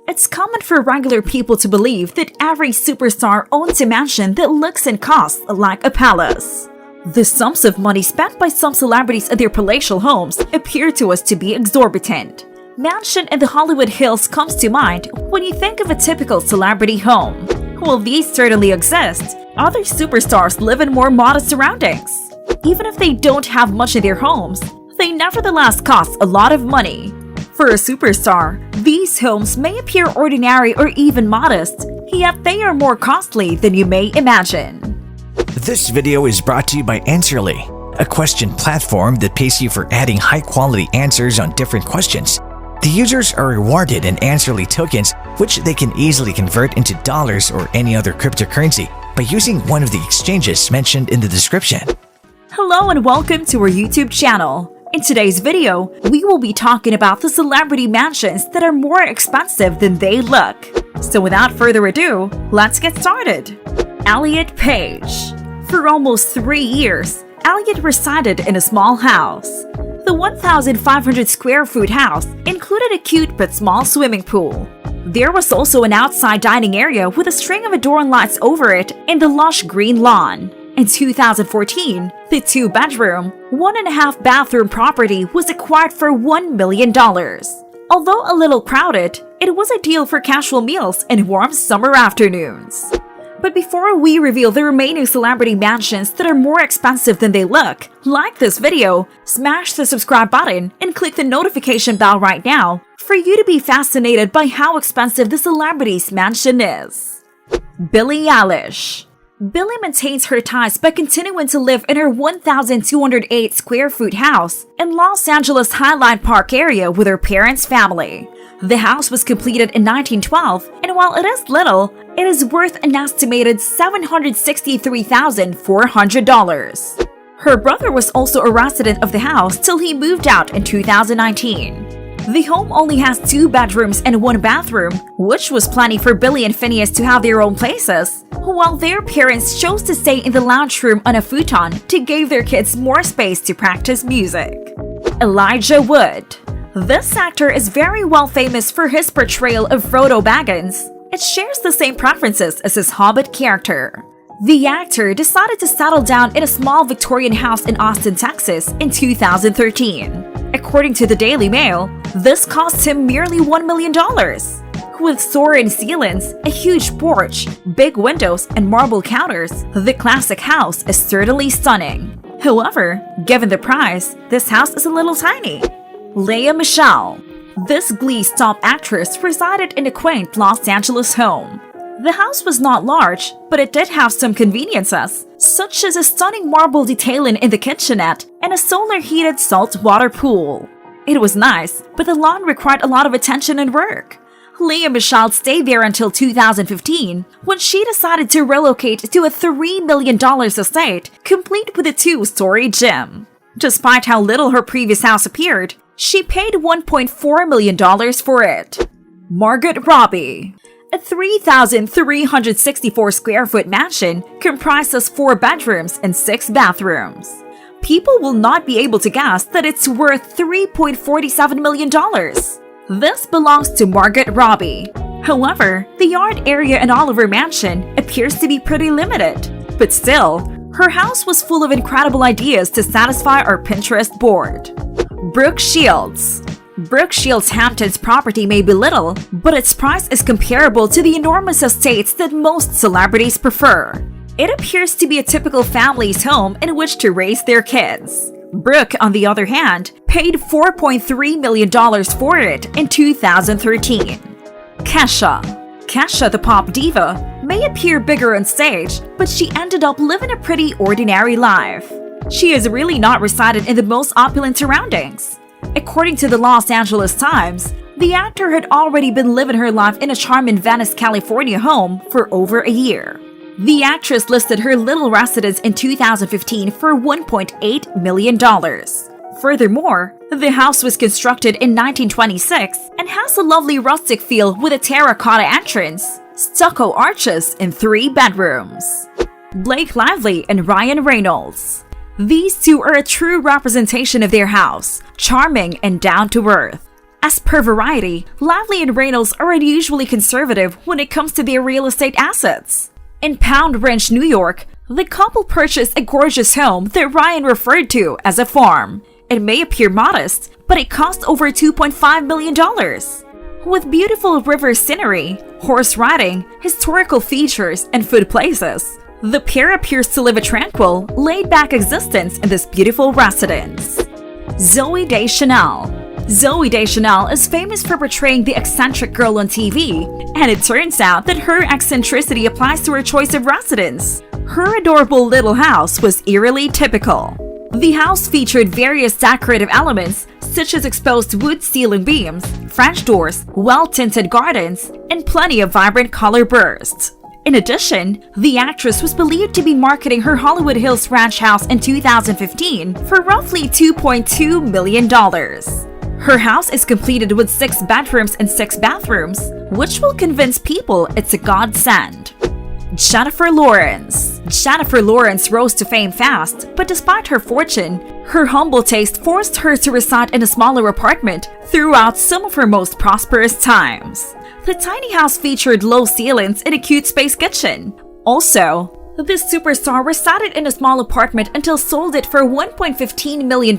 It's common for regular people to believe that every superstar owns a mansion that looks and costs like a palace. The sums of money spent by some celebrities at their palatial homes appear to us to be exorbitant. Mansion in the Hollywood Hills comes to mind when you think of a typical celebrity home. While these certainly exist, other superstars live in more modest surroundings. Even if they don't have much in their homes, they nevertheless cost a lot of money. For a superstar, these homes may appear ordinary or even modest, yet they are more costly than you may imagine. This video is brought to you by Answerly, a question platform that pays you for adding high-quality answers on different questions. The users are rewarded in Answerly tokens, which they can easily convert into dollars or any other cryptocurrency by using one of the exchanges mentioned in the description. Hello and welcome to our YouTube channel. In today's video, we will be talking about the celebrity mansions that are more expensive than they look. So without further ado, let's get started. Elliot Page. For almost 3 years, Elliot resided in a small house. The 1,500 square foot house included a cute but small swimming pool. There was also an outside dining area with a string of adorned lights over it in the lush green lawn. In 2014, the 2-bedroom, 1.5 bathroom property was acquired for $1 million. Although a little crowded, it was ideal for casual meals and warm summer afternoons. But before we reveal the remaining celebrity mansions that are more expensive than they look, like this video, smash the subscribe button and click the notification bell right now for you to be fascinated by how expensive the celebrity's mansion is. Billie Eilish. Billie maintains her ties by continuing to live in her 1,208 square foot house in Los Angeles Highline Park area with her parents' family. The house was completed in 1912, and while it is little, it is worth an estimated $763,400. Her brother was also a resident of the house till he moved out in 2019. The home only has 2 bedrooms and 1 bathroom, which was plenty for Billie and Phineas to have their own places, while their parents chose to stay in the lounge room on a futon to give their kids more space to practice music. Elijah Wood. This actor is very well famous for his portrayal of Frodo Baggins. It shares the same preferences as his hobbit character. The actor decided to settle down in a small Victorian house in Austin, Texas in 2013. According to the Daily Mail, this cost him merely $1 million. With soaring ceilings, a huge porch, big windows, and marble counters, the classic house is certainly stunning. However, given the price, this house is a little tiny. Lea Michele. This Glee's top actress resided in a quaint Los Angeles home. The house was not large, but it did have some conveniences, such as a stunning marble detailing in the kitchenette and a solar-heated saltwater pool. It was nice, but the lawn required a lot of attention and work. Lea Michele stayed there until 2015, when she decided to relocate to a $3 million estate, complete with a 2-story gym. Despite how little her previous house appeared, she paid $1.4 million for it. Margot Robbie. A 3,364 square foot mansion comprises 4 bedrooms and 6 bathrooms. People will not be able to guess that it's worth $3.47 million. This belongs to Margot Robbie. However, the yard area in all of her mansion appears to be pretty limited. But still, her house was full of incredible ideas to satisfy our Pinterest board. Brooke Shields. Brooke Shields' Hamptons property may be little, but its price is comparable to the enormous estates that most celebrities prefer. It appears to be a typical family's home in which to raise their kids. Brooke, on the other hand, paid $4.3 million for it in 2013. Kesha. Kesha, the pop diva, may appear bigger on stage, but she ended up living a pretty ordinary life. She has really not resided in the most opulent surroundings. According to the Los Angeles Times, the actor had already been living her life in a charming Venice, California home for over a year. The actress listed her little residence in 2015 for $1.8 million. Furthermore, the house was constructed in 1926 and has a lovely rustic feel with a terracotta entrance, stucco arches, and 3 bedrooms. Blake Lively and Ryan Reynolds. These two are a true representation of their house, charming and down to earth. As per Variety, Lively and Reynolds are unusually conservative when it comes to their real estate assets. In Pound Ranch, New York, the couple purchased a gorgeous home that Ryan referred to as a farm. It may appear modest, but it cost over $2.5 million. With beautiful river scenery, horse riding, historical features, and food places, the pair appears to live a tranquil, laid-back existence in this beautiful residence. Zooey Deschanel. Zooey Deschanel is famous for portraying the eccentric girl on TV, and it turns out that her eccentricity applies to her choice of residence. Her adorable little house was eerily typical. The house featured various decorative elements such as exposed wood ceiling beams, French doors, well-tinted gardens, and plenty of vibrant color bursts. In addition, the actress was believed to be marketing her Hollywood Hills ranch house in 2015 for roughly $2.2 million. Her house is completed with 6 bedrooms and 6 bathrooms, which will convince people it's a godsend. Jennifer Lawrence. Jennifer Lawrence rose to fame fast, but despite her fortune, her humble taste forced her to reside in a smaller apartment throughout some of her most prosperous times. The tiny house featured low ceilings and a cute space kitchen. Also, this superstar resided in a small apartment until sold it for $1.15 million,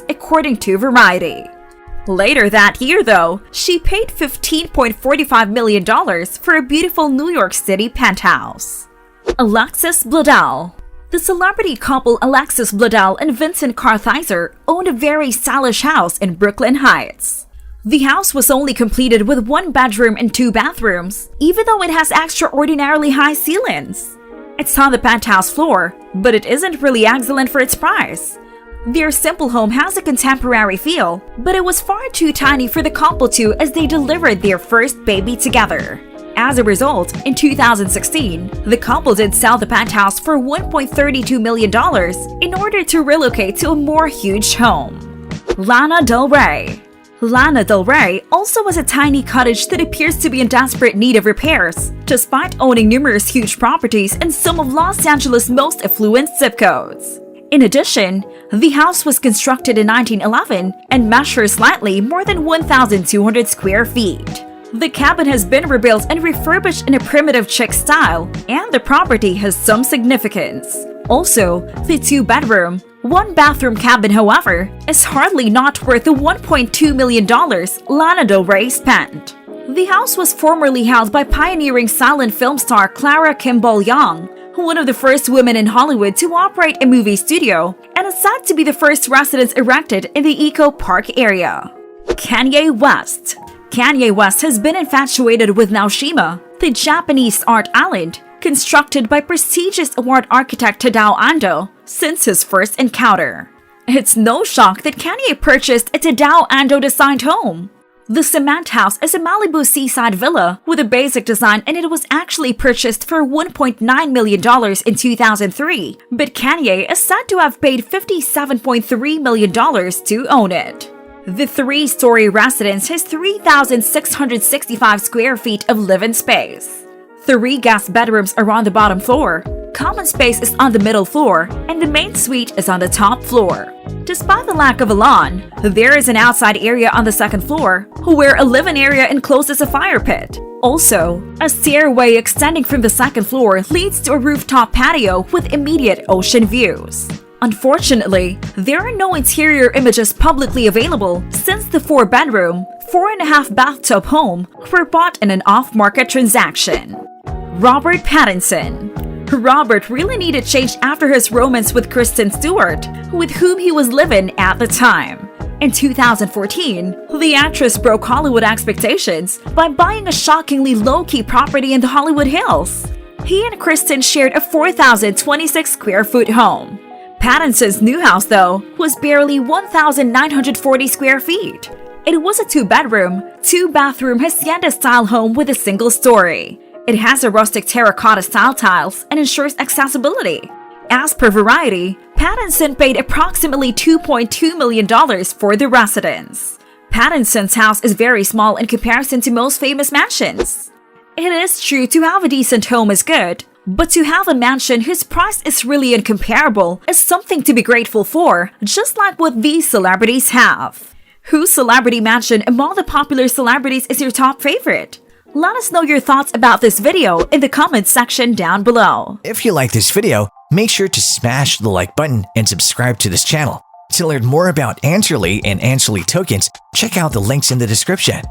according to Variety. Later that year, though, she paid $15.45 million for a beautiful New York City penthouse. Alexis Bledel. The celebrity couple Alexis Bledel and Vincent Kartheiser owned a very stylish house in Brooklyn Heights. The house was only completed with 1 bedroom and 2 bathrooms, even though it has extraordinarily high ceilings. It's on the penthouse floor, but it isn't really excellent for its price. Their simple home has a contemporary feel, but it was far too tiny for the couple to as they delivered their first baby together. As a result, in 2016, the couple did sell the penthouse for $1.32 million in order to relocate to a more huge home. Lana Del Rey. Lana Del Rey also has a tiny cottage that appears to be in desperate need of repairs, despite owning numerous huge properties in some of Los Angeles' most affluent zip codes. In addition, the house was constructed in 1911 and measures slightly more than 1,200 square feet. The cabin has been rebuilt and refurbished in a primitive chic style, and the property has some significance. Also, the 2-bedroom, 1-bathroom cabin, however, is hardly not worth the $1.2 million Lana Del Rey spent. The house was formerly held by pioneering silent film star Clara Kimball Young, one of the first women in Hollywood to operate a movie studio, and is said to be the first residence erected in the Eco Park area. Kanye West. Kanye West has been infatuated with Naoshima, the Japanese art island, constructed by prestigious award architect Tadao Ando, since his first encounter. It's no shock that Kanye purchased a Tadao Ando-designed home. The cement house is a Malibu seaside villa with a basic design, and it was actually purchased for $1.9 million in 2003, but Kanye is said to have paid $57.3 million to own it. The 3-story residence has 3,665 square feet of living space. 3 guest bedrooms are on the bottom floor, common space is on the middle floor, and the main suite is on the top floor. Despite the lack of a lawn, there is an outside area on the 2nd floor, where a living area encloses a fire pit. Also, a stairway extending from the 2nd floor leads to a rooftop patio with immediate ocean views. Unfortunately, there are no interior images publicly available since the 4-bedroom, 4.5 bathtub home were bought in an off-market transaction. Robert Pattinson. Robert really needed change after his romance with Kristen Stewart, with whom he was living at the time. In 2014, the actress broke Hollywood expectations by buying a shockingly low-key property in the Hollywood Hills. He and Kristen shared a 4,026 square foot home. Pattinson's new house, though, was barely 1,940 square feet. It was a 2-bedroom, 2-bathroom hacienda-style home with a single story. It has a rustic terracotta-style tiles and ensures accessibility. As per Variety, Pattinson paid approximately $2.2 million for the residence. Pattinson's house is very small in comparison to most famous mansions. It is true to have a decent home is good, but to have a mansion whose price is really incomparable is something to be grateful for, just like what these celebrities have. Whose celebrity mansion among the popular celebrities is your top favorite? Let us know your thoughts about this video in the comments section down below. If you like this video, make sure to smash the like button and subscribe to this channel. To learn more about Answerly and Answerly tokens, check out the links in the description.